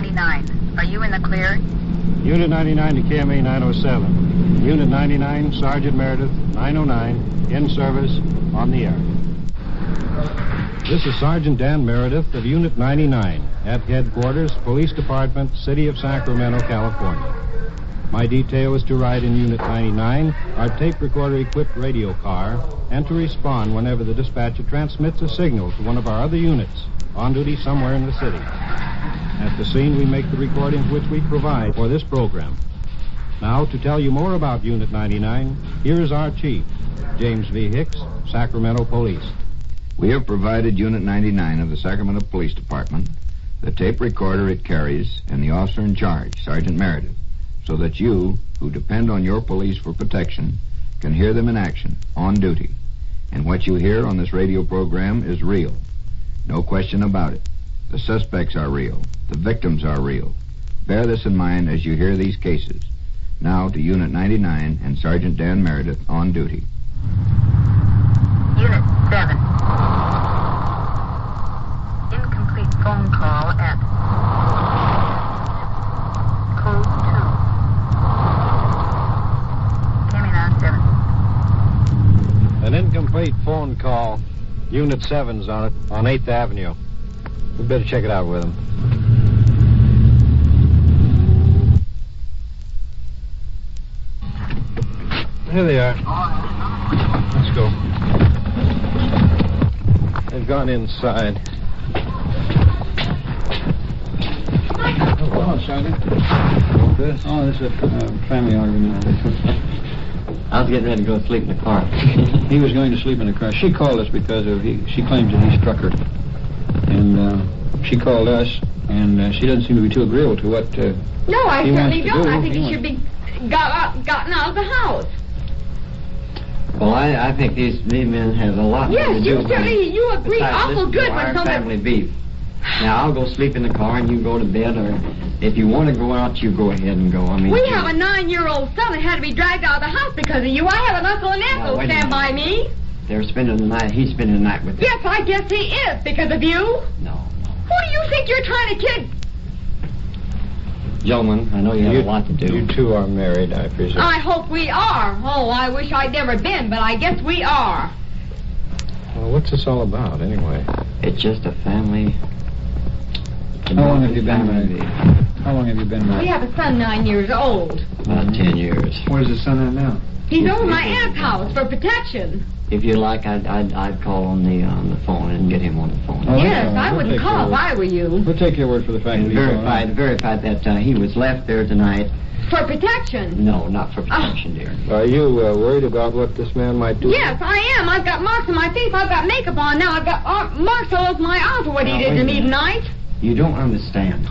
99. Are you in the clear? Unit 99 to KMA 907. Unit 99, Sergeant Meredith, 909, in service, on the air. This is Sergeant Dan Meredith of Unit 99 at Headquarters, Police Department, City of Sacramento, California. My detail is to ride in Unit 99, our tape recorder-equipped radio car, and to respond whenever the dispatcher transmits a signal to one of our other units on duty somewhere in the city. At the scene, we make the recordings which we provide for this program. Now, to tell you more about Unit 99, here is our chief, James V. Hicks, Sacramento Police. We have provided Unit 99 of the Sacramento Police Department, the tape recorder it carries, and the officer in charge, Sergeant Meredith, so that you, who depend on your police for protection, can hear them in action, on duty. And what you hear on this radio program is real. No question about it. The suspects are real. The victims are real. Bear this in mind as you hear these cases. Now to Unit 99 and Sergeant Dan Meredith on duty. Unit 7. Incomplete phone call at code 2. KMA 97. An incomplete phone call. Unit 7's on it, on 8th Avenue. We better check it out with him. Here they are. Let's go. They've gone inside. Hello, Sergeant. What's this? Oh, this is a family argument. I was getting ready to go to sleep in the car. He was going to sleep in the car. She called us because she claims that he struck her. And she called us, and she doesn't seem to be too agreeable to what No, I he certainly wants to don't. do. I think he should be gotten out of the house. Well, I think these men have a lot Yes, to do you with certainly, it. you agree Besides, awful this is good our when somebody... family beef. Now, I'll go sleep in the car and you go to bed, or if you want to go out, you go ahead and go. I mean, We have a 9-year-old son that had to be dragged out of the house because of you. I have an uncle and aunt Now, who wait a stand by minute. me. They're spending the night. He's spending the night with them. Yes, I guess he is because of you. No. Who do you think you're trying to kid? Gentlemen, I know you have a lot to do. You two are married, I presume. I hope we are. Oh, I wish I'd never been, but I guess we are. Well, what's this all about, anyway? It's just a family. How long have you been married? beef. How long have you been We married? have a son 9 years old. About 10 years. Where's the son at now? He's over my aunt's house for protection. If you like, I'd call on the phone and get him on the phone. Oh, Yes, yeah, I we'll wouldn't take call if care I were you. We'll take your word for the fact And that he's all right. verify that he was left there tonight. For protection. No, not for protection, dear. Are you worried about what this man might do? Yes, I am. I've got marks on my face. I've got makeup on now. I've got marks all over my arm for what he Now, did wait to a me minute. tonight. You don't understand.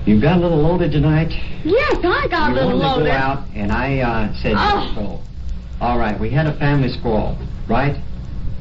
You got a little loaded tonight. Yes, I got a You little wanted to loaded. go out, and I said Oh. so. All right, we had a family squall, right?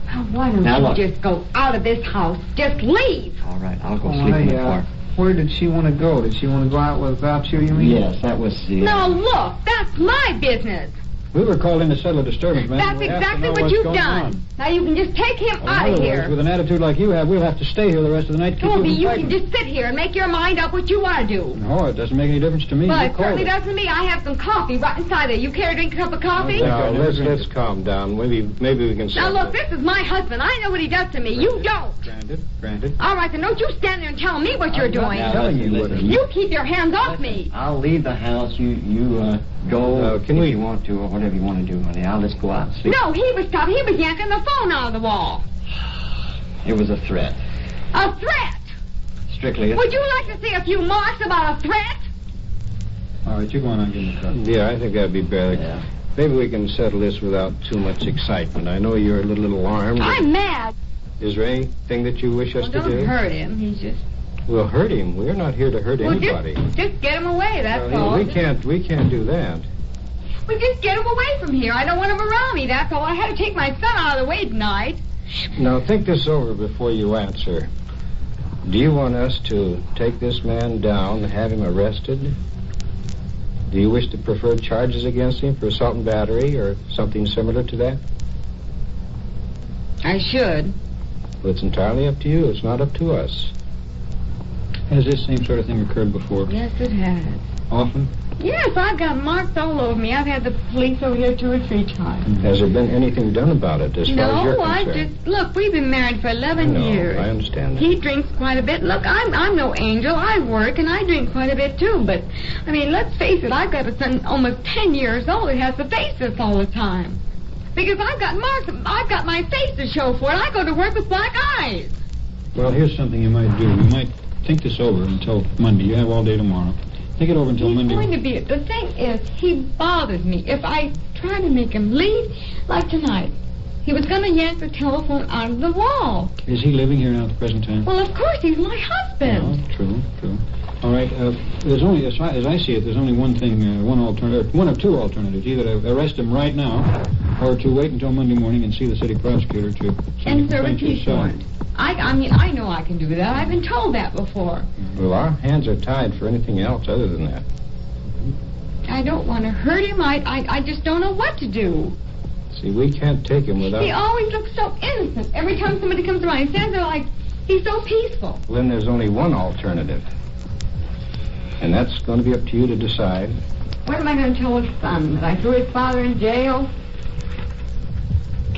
Now, why don't Now, you look. just go out of this house? Just leave. All right, I'll go sleep in the car. Where did she want to go? Did she want to go out without you mean? Yes, that was the... Now, look, that's my business. We were called in to settle a disturbance, man. That's We have to exactly know what what's you've going done. on. Now, you can just take him Well, out in of other here. words, with an attitude like you have, we'll have to stay here the rest of the night to keep Toby, you you from can fighting. just sit here and make your mind up what you want to do. No, it doesn't make any difference to me. Well, You it called certainly it. does to me. I have some coffee right inside there. You care to drink a cup of coffee? Okay. Now, Never drink let's it. calm down. Maybe we can Now, settle look, it. this is my husband. I know what he does to me. You don't. Granted. All right, then don't you stand there and tell me what you're I'm not doing. telling you what Listen, You keep your hands off me. I'll leave the house. You go can if we- you want to, or whatever you want to do, honey. I'll just go out and sleep. No, he was yanking the phone out of the wall. It was a threat. A threat. Strictly a Would you like to see a few marks about a threat? All right, you go on and give me a cup. Yeah, I think that'd be better. Yeah. Maybe we can settle this without too much excitement. I know you're a little alarmed. I'm mad. Is there anything that you wish us Well, to don't do? hurt him. He's just... We'll hurt him. We're not here to hurt Well, anybody. just get him away, that's all. We can't do that. Well, just get him away from here. I don't want him around me, that's all. I had to take my son out of the way tonight. Now, think this over before you answer. Do you want us to take this man down and have him arrested? Do you wish to prefer charges against him for assault and battery or something similar to that? I should. Well, it's entirely up to you. It's not up to us. Has this same sort of thing occurred before? Yes, it has. Often? Yes, I've got marks all over me. I've had the police over here 2 or 3 times. Has there been anything done about it as far as you're No, I concerned? just... Look, we've been married for 11 I know, years. I understand that. He drinks quite a bit. Look, I'm no angel. I work, and I drink quite a bit, too. But, I mean, let's face it, I've got a son almost 10 years old that has to face this all the time. Because I've got marks. I've got my face to show for it. I go to work with black eyes. Well, here's something you might do. You might think this over until Monday. You have all day tomorrow. Think it over until He's Monday. going to be... The thing is, he bothers me. If I try to make him leave, like tonight, he was going to yank the telephone out of the wall. Is he living here now at the present time? Well, of course, he's my husband. No, true. All right, there's only, as I see it, there's only one thing, one of 2 alternatives. Either to arrest him right now, or to wait until Monday morning and see the city prosecutor to And serve a complaint peace yourself. warrant. I mean, I know I can do that. I've been told that before. Well, our hands are tied for anything else other than that. I don't want to hurt him. I just don't know what to do. See, we can't take him without... He always looks so innocent. Every time somebody comes around, he stands there like he's so peaceful. Well, then there's only one alternative. And that's going to be up to you to decide. What am I going to tell his son? That I threw his father in jail?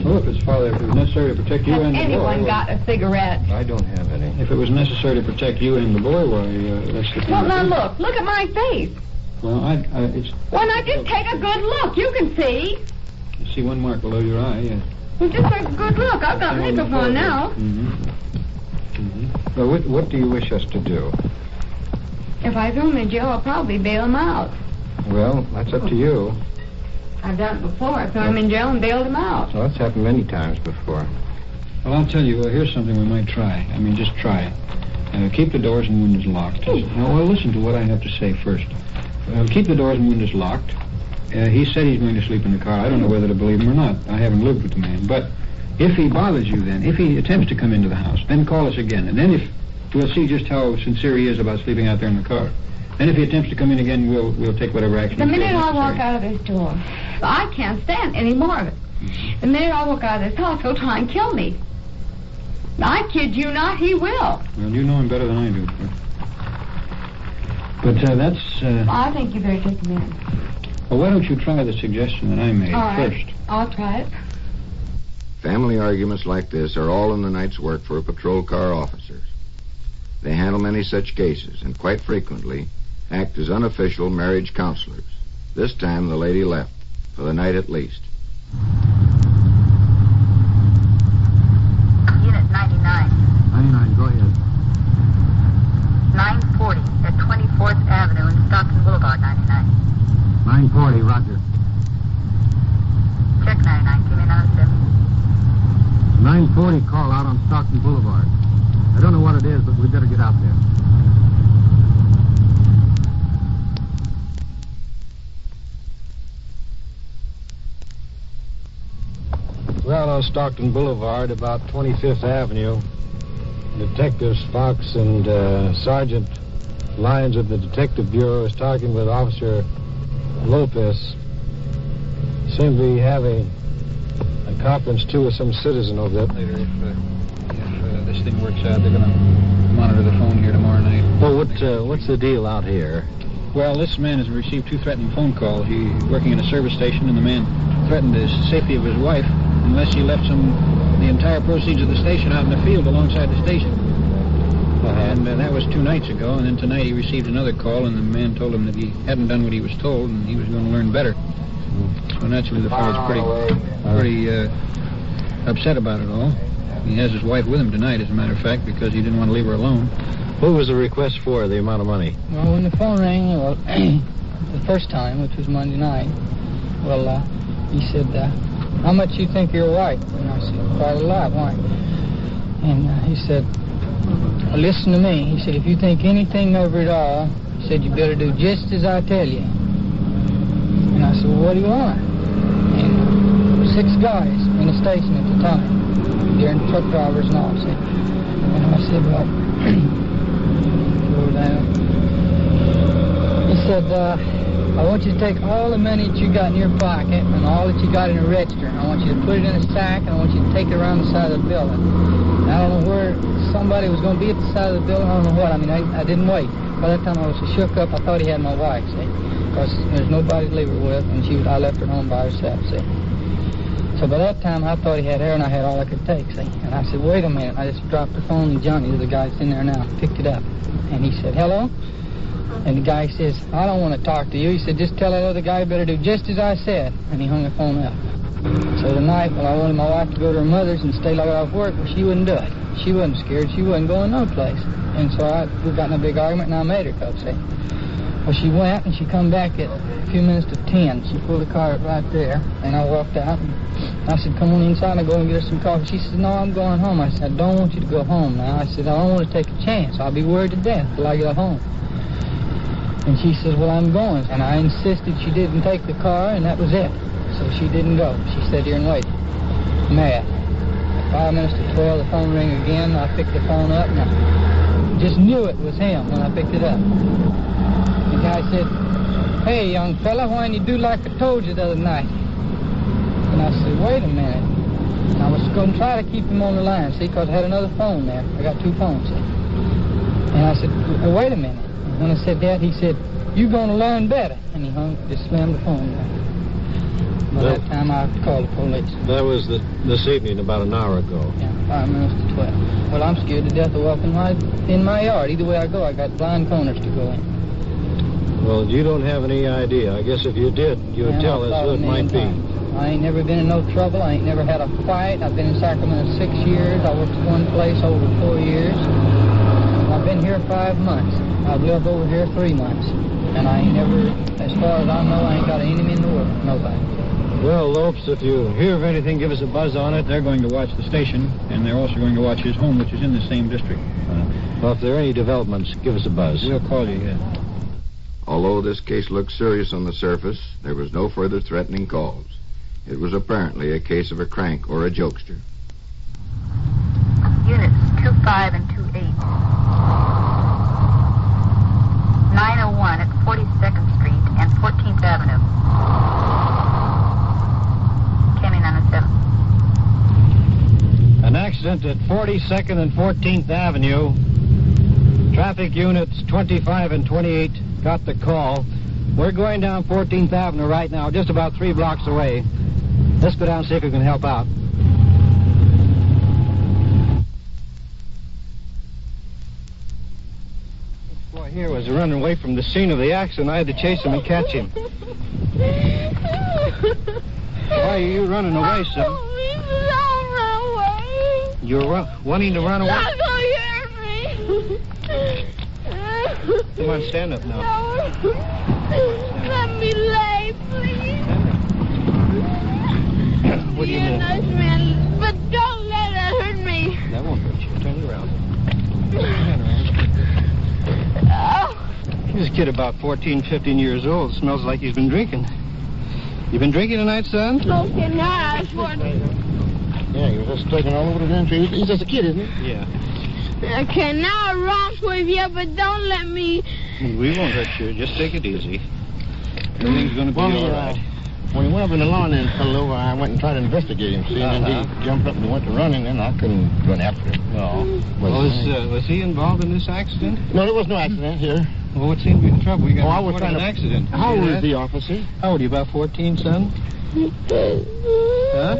Well, if it was necessary to protect you Has and the boy... anyone got a cigarette? I don't have any. If it was necessary to protect you and the boy, why, that's the thing. Well, now look at my face. Well, it's... Well, now just take a good look. You can see. You see one mark below your eye, yes. Well, just take a good look. I've got makeup on now. Well, what do you wish us to do? If I throw him in jail, I'll probably bail him out. Well, that's up to you. I've done it before. I threw him in jail and bailed him out. Well, that's happened many times before. Well, I'll tell you, here's something we might try. I mean, just try it. Keep the doors and windows locked. Now, well, listen to what I have to say first. Keep the doors and windows locked. He said he's going to sleep in the car. I don't know whether to believe him or not. I haven't lived with the man. But if he bothers you then, if he attempts to come into the house, then call us again. And then if we'll see just how sincere he is about sleeping out there in the car. Then if he attempts to come in again, we'll take whatever action The we feel minute I walk necessary. out of this door, I can't stand any more of it. The minute I walk out of this house, he'll try and kill me. I kid you not, he will. Well, you know him better than I do. But that's... I think you better take him in. Well, why don't you try the suggestion that I made All right. first? I'll try it. Family arguments like this are all in the night's work for patrol car officers. They handle many such cases and quite frequently act as unofficial marriage counselors. This time the lady left, for the night at least. Unit 99. 99, go ahead. 940 at 24th Avenue and Stockton Boulevard, 99. 940, roger. Check 99. Give me another tip. 940 call out on Stockton Boulevard. I don't know what it is, but we better get out there. We're out on Stockton Boulevard, about 25th Avenue. Detectives Fox and Sergeant Lyons of the Detective Bureau is talking with Officer Lopez. Seem to be having a conference, too, with some citizen over there. Later, if this thing works out, they're going to monitor the phone here tomorrow night. Well, what's the deal out here? Well, this man has received 2 threatening phone calls. He's working in a service station, and the man threatened the safety of his wife unless he left the entire proceeds of the station out in the field alongside the station. And that was 2 nights ago, and then tonight he received another call, and the man told him that he hadn't done what he was told, and he was going to learn better. So naturally, the fellow's pretty upset about it all. He has his wife with him tonight, as a matter of fact, because he didn't want to leave her alone. What was the request for, the amount of money? Well, when the phone rang, the first time, which was Monday night, well, he said, how much you think you're white? And I said, quite a lot, why? And he said, listen to me. He said, if you think anything over it all, he said, you better do just as I tell you. And I said, well, what do you want? And 6 guys in the station at the time. They're truck drivers and all. And I said, well, go down. He said, I want you to take all the money that you got in your pocket and all that you got in a register, and I want you to put it in a sack, and I want you to take it around the side of the building. And I don't know where somebody was going to be at the side of the building. I don't know what. I mean, I didn't wait. By that time, I was so shook up, I thought he had my wife, see? Because there's nobody to leave her with, and I left her home by herself, see? So by that time, I thought he had her, and I had all I could take, see? And I said, wait a minute. I just dropped the phone, and Johnny, the guy that's in there now, picked it up. And he said, hello? And the guy says, I don't want to talk to you. He said, just tell that other guy better do just as I said. And he hung the phone up. So the night, when I wanted my wife to go to her mother's and stay like off work, well, she wouldn't do it. She wasn't scared. She wasn't going no place. And so we got in a big argument, and I made her go, see? Well, she went, and she come back at a few minutes to 10. She pulled the car right there, and I walked out. And I said, come on inside and go and get her some coffee. She said, no, I'm going home. I said, I don't want you to go home now. I said, I don't want to take a chance. I'll be worried to death till I get home. And she says, well, I'm going. And I insisted she didn't take the car, and that was it. So she didn't go. She sat here and waited. Mad. At 5 minutes to 12, the phone rang again. I picked the phone up, and I just knew it was him when I picked it up. The guy said, hey, young fella, why didn't you do like I told you the other night? And I said, wait a minute. And I was going to try to keep him on the line, see, because I had another phone there. I got 2 phones, see. And I said, well, wait a minute. When I said that, he said, you're going to learn better. And he just slammed the phone down. By that time, I called the police. That was this evening, about an hour ago. Yeah, 5 minutes to 12. Well, I'm scared to death of walking in my yard. Either way I go, I got blind corners to go in. Well, you don't have any idea. I guess if you did, you would tell us who it might be. I ain't never been in no trouble. I ain't never had a fight. I've been in Sacramento 6 years. I worked at one place over 4 years. I've been here 5 months. I've lived over here 3 months. And I ain't never, as far as I know, I ain't got an enemy in the world. Nobody. Well, Lopes, if you hear of anything, give us a buzz on it. They're going to watch the station, and they're also going to watch his home, which is in the same district. Well, if there are any developments, give us a buzz. We'll call you, yeah. Although this case looked serious on the surface, there was no further threatening calls. It was apparently a case of a crank or a jokester. Units 25 and 28. 901 at 42nd Street and 14th Avenue. Came in on the 7th. An accident at 42nd and 14th Avenue. Traffic units 25 and 28 got the call. We're going down 14th Avenue right now, just about 3 blocks away. Let's go down and see if we can help out. This boy here was running away from the scene of the accident. I had to chase him and catch him. Why are you running away, son? You're wanting to run away? Come on, stand up now. Let me lay, please. What do you You're mean? a nice man, but don't let it hurt me. That won't hurt you. Turn around. Turn around. Oh. This kid about 14, 15 years old. Smells like he's been drinking. You been drinking tonight, son? Okay, now I was 14. Yeah, he was just taking all over the country. He's just a kid, isn't he? Yeah. Okay, now I romp with you, but don't let me... We won't hurt you. Just take it easy. Everything's going to be all right. When he went up in the lawn and fell over, I went and tried to investigate him. See, and then he jumped up and went to running, and I couldn't run after him. No. Was he involved in this accident? No, there was no accident here. Well, what seemed to be the trouble? We got I was trying an to... accident. How old is the officer? How old are you? About 14, son? Huh?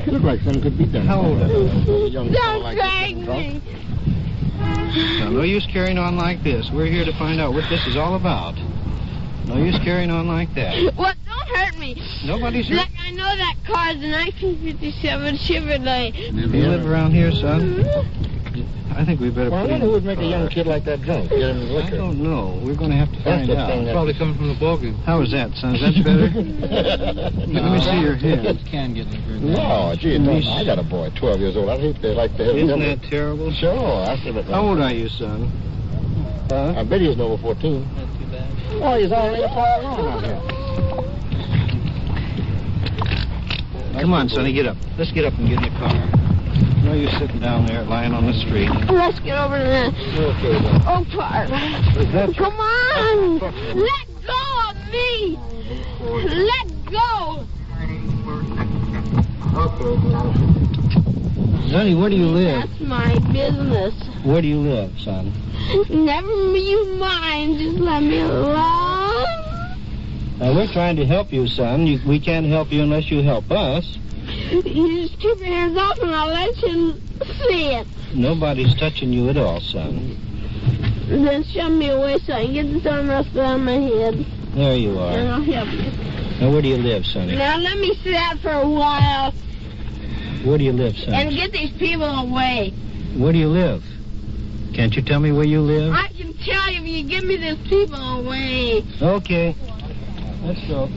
Looked like something could be done. How old are you? Young Don't like drag this, me. Now, no use carrying on like this. We're here to find out what this is all about. No use carrying on like that. Well, don't hurt me. Nobody's hurt. Look, I know that car's a 1957 Chevrolet. You live around here, son? I think we better Well, I put wonder him... who would make a young kid like that drunk. Get him I liquor. don't know. We're going to have to find the out. thing that- Probably coming from the ballgame. How is that, son? Is that better? Let me see your hand. Can get liquor. No, gee, don't. I got a boy, 12 years old. I'd hate to like to have Isn't him. that terrible? Sure, I said it. How old are you, son? Huh? I bet he's over 14. Not too bad. Oh, he's already a far along out here. Come on, sonny, get up. Let's get up and get in the car. No use sitting down there lying on the street. Let's get over to the Okay, then. Oak Park. Is that Come on. Let go of me. me! Let go! Sonny, where do you live? That's my business. Where do you live, son? Never you mind. Just let me alone. We're trying to help you, son. We can't help you unless you help us. You just keep your hands off and I'll let you see it. Nobody's touching you at all, son. Then shove me away so I can get this arm wrestled out of my head. There you And are. I'll help you. Now, where do you live, Sonny? Now let me sit out for a while Where do you live, son? and get these people away. Where do you live? Can't you tell me where you live? I can tell you if you give me these people away. Okay. Let's go.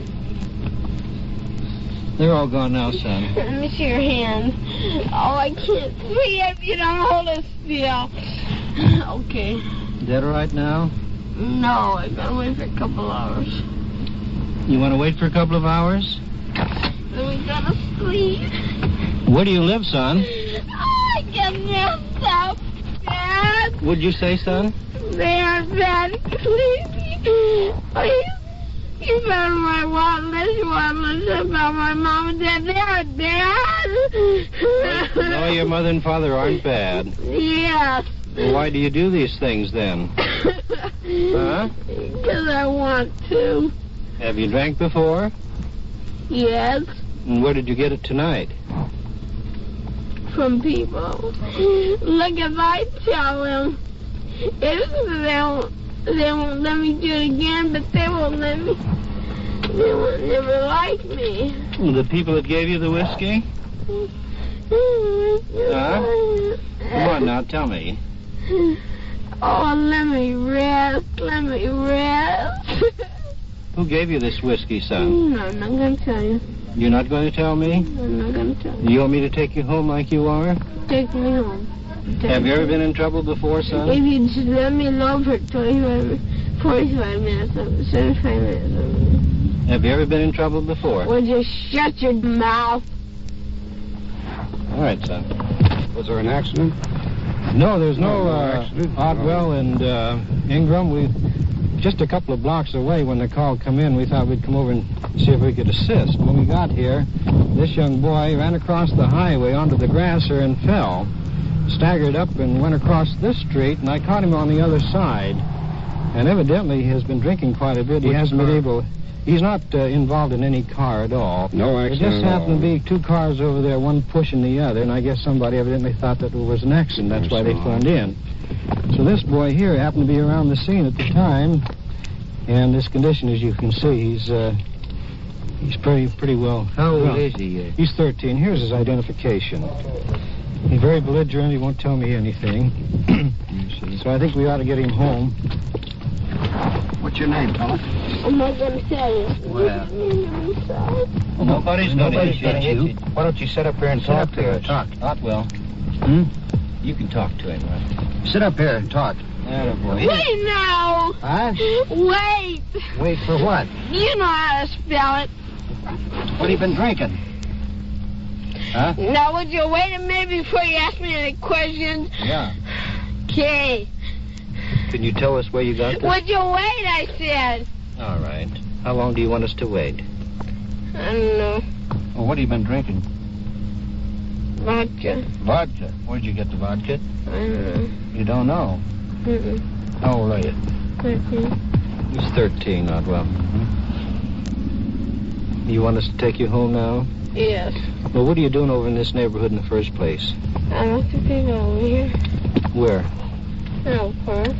They're all gone now, son. Let me see your hand. Oh, I can't see if you don't hold it still. Okay. Is that all right now? No, I gotta wait for a couple hours. You want to wait for a couple of hours? Then we gotta sleep. Where do you live, son? I get messed up, Dad. What'd you say, son? They're bad. Please. You better my wallet unless you want to listen about my mom and dad. They're bad. No, your mother and father aren't bad. Yes. Well, why do you do these things then? Huh? Because I want to. Have you drank before? Yes. And where did you get it tonight? From people. Look, if I tell them, they won't let me do it again, but they won't let me. They won't never like me. The people that gave you the whiskey? Huh? Come on now, tell me. Oh, let me rest. Let me rest. Who gave you this whiskey, son? No, I'm not going to tell you. You're not going to tell me? I'm not going to tell you. You want me to take you home like you are? Take me home. Have you ever been in trouble before, son? If you just let me alone for 45 minutes, 75 minutes. Have you ever been in trouble before? Well, just shut your mouth. All right, son. Was there an accident? No, there's no accident. Odwell and Ingram. We just a couple of blocks away when the call come in. We thought we'd come over and see if we could assist. When we got here, this young boy ran across the highway onto the grasser and fell. Staggered up and went across this street, and I caught him on the other side. And evidently he has been drinking quite a bit. He hasn't been able... He's not involved in any car at all. No accident. There just happened to be two cars over there, one pushing the other, and I guess somebody evidently thought that it was an accident. That's why they phoned in. So this boy here happened to be around the scene at the time, and his condition, as you can see, he's pretty well. How old is he? He's 13. Here's his identification. He's very belligerent. He won't tell me anything. So I think we ought to get him home. What's your name, fella? I'm not going to tell you. Well. Nobody's going to hit you. Why don't you sit up here and talk to us? Otwell. You can talk to him, right? Sit up here and talk. Attaboy. Wait now. Huh? Wait. Wait for what? You know how to spell it. What have you been drinking? Huh? Now, would you wait a minute before you ask me any questions? Yeah. Okay. Can you tell us where you got this? Would you wait, I said. All right. How long do you want us to wait? I don't know. Well, what have you been drinking? Vodka. Vodka. Where'd you get the vodka? I don't know. You don't know. Mm-mm. How old are you? 13. He's 13, Otwell. You want us to take you home now? Yes. Well, what are you doing over in this neighborhood in the first place? I looked at people over here. Where? No, Park.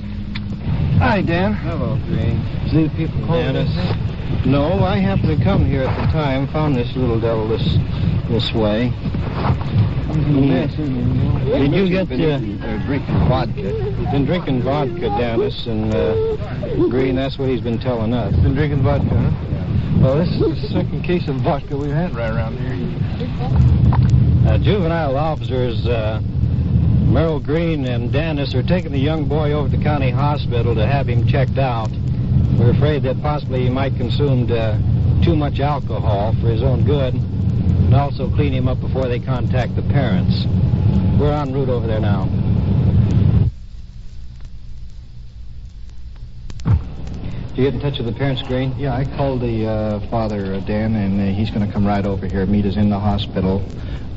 Hi, Dan. Hello, Green. See people calling Dennis. No, I happened to come here at the time, found this little devil this way. Did you get... drinking vodka. He's been drinking vodka, Dennis, and Green, that's what he's been telling us. Been drinking vodka, huh? Well, this is the second case of vodka we've had right around here. Juvenile officers Merrill Green and Dennis are taking the young boy over to the county hospital to have him checked out. We're afraid that possibly he might consumed too much alcohol for his own good, and also clean him up before they contact the parents. We're en route over there now. Did you get in touch with the parents, Green? Yeah, I called the father, Dan, and he's going to come right over here, meet us in the hospital.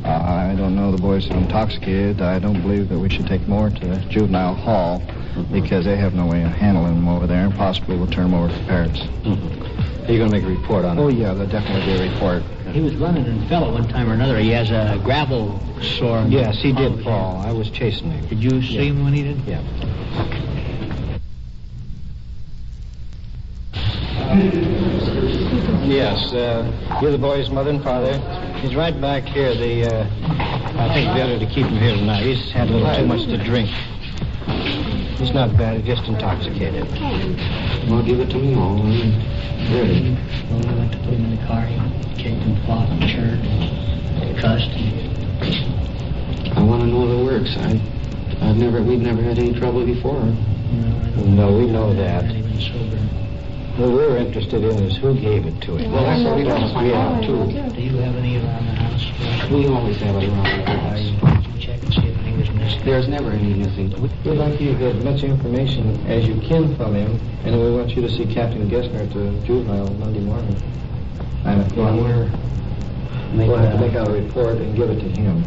I don't know, the boys are intoxicated. I don't believe that we should take them over to the juvenile hall because they have no way of handling them over there, and possibly we'll turn them over to the parents. Are you going to make a report on it? Oh, yeah, there'll definitely be a report. He was running and fell at one time or another. He has a gravel sore. Yes, he did fall. I was chasing him. Did you see him when he did? Yeah. Yes, you're the boy's mother and father. He's right back here. I think better to keep him here tonight. He's had a little too much to drink. He's not bad, he's just intoxicated. Well, give it to me all. I'm ready. When we went to put him in the car, he kicked and fought and churned and cussed. I want to know the works. We've never had any trouble before. No, we know that. Not even sober. What we're interested in is who gave it to him. Well, that's what we want to find out, too. Do you have any around the house? We always have it around the house. Did you check and see if any was missing? There's never any missing. We'd like you to get as much information as you can from him, and we want you to see Captain Gessner at the juvenile Monday morning. 9 o'clock. We'll have to make out a report and give it to him.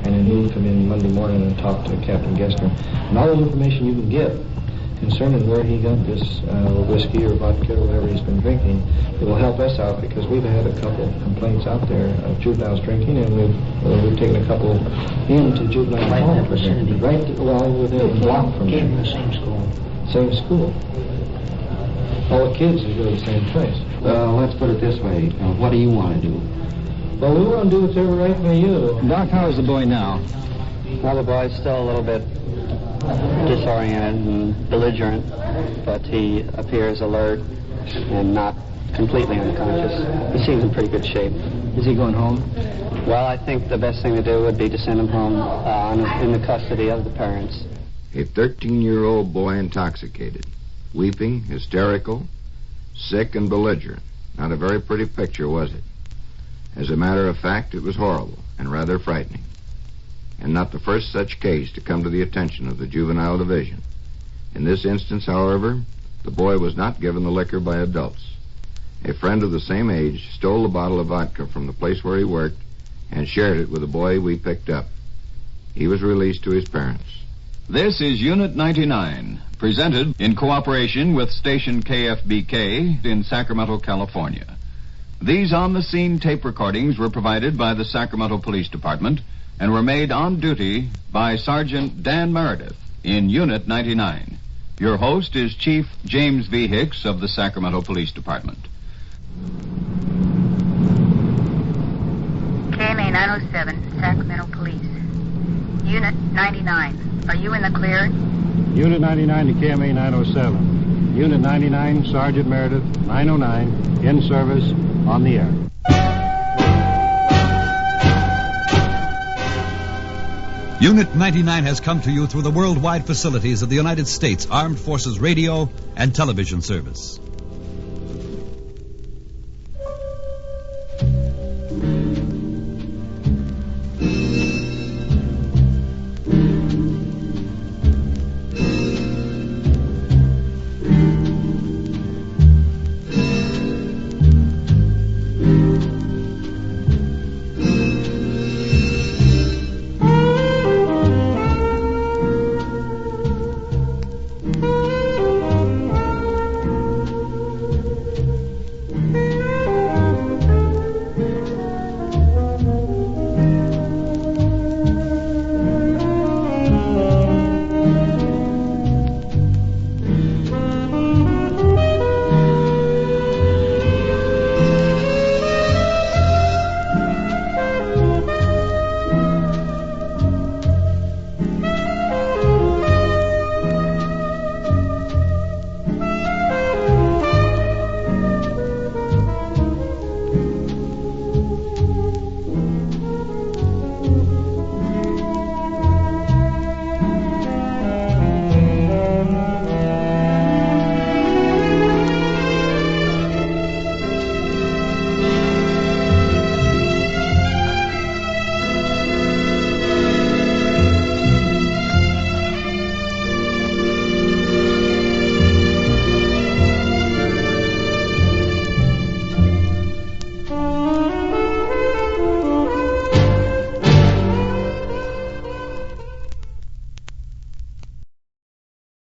And then he'll come in Monday morning and talk to Captain Gessner. And all the information you can get concerning where he got this whiskey or vodka or whatever he's been drinking, it will help us out because we've had a couple of complaints out there of juveniles drinking, and we've taken a couple into juvenile Right in hall. that vicinity. Right, well, within a block from Came from there. the same school. Same school. All the kids go to the same place. Well, let's put it this way. What do you want to do? Well, we want to do whatever right by you. Doc, how is the boy now? Well, the boy's still a little bit disoriented and belligerent, but he appears alert and not completely unconscious. He seems in pretty good shape. Is he going home? Well, I think the best thing to do would be to send him home in the custody of the parents. A 13-year-old boy intoxicated, weeping, hysterical, sick, and belligerent. Not a very pretty picture, was it? As a matter of fact, it was horrible and rather frightening. And not the first such case to come to the attention of the Juvenile Division. In this instance, however, the boy was not given the liquor by adults. A friend of the same age stole a bottle of vodka from the place where he worked and shared it with a boy we picked up. He was released to his parents. This is Unit 99, presented in cooperation with station KFBK in Sacramento, California. These on-the-scene tape recordings were provided by the Sacramento Police Department and were made on duty by Sergeant Dan Meredith in Unit 99. Your host is Chief James V. Hicks of the Sacramento Police Department. KMA 907, Sacramento Police. Unit 99, are you in the clear? Unit 99 to KMA 907. Unit 99, Sergeant Meredith, 909, in service, on the air. Unit 99 has come to you through the worldwide facilities of the United States Armed Forces Radio and Television Service.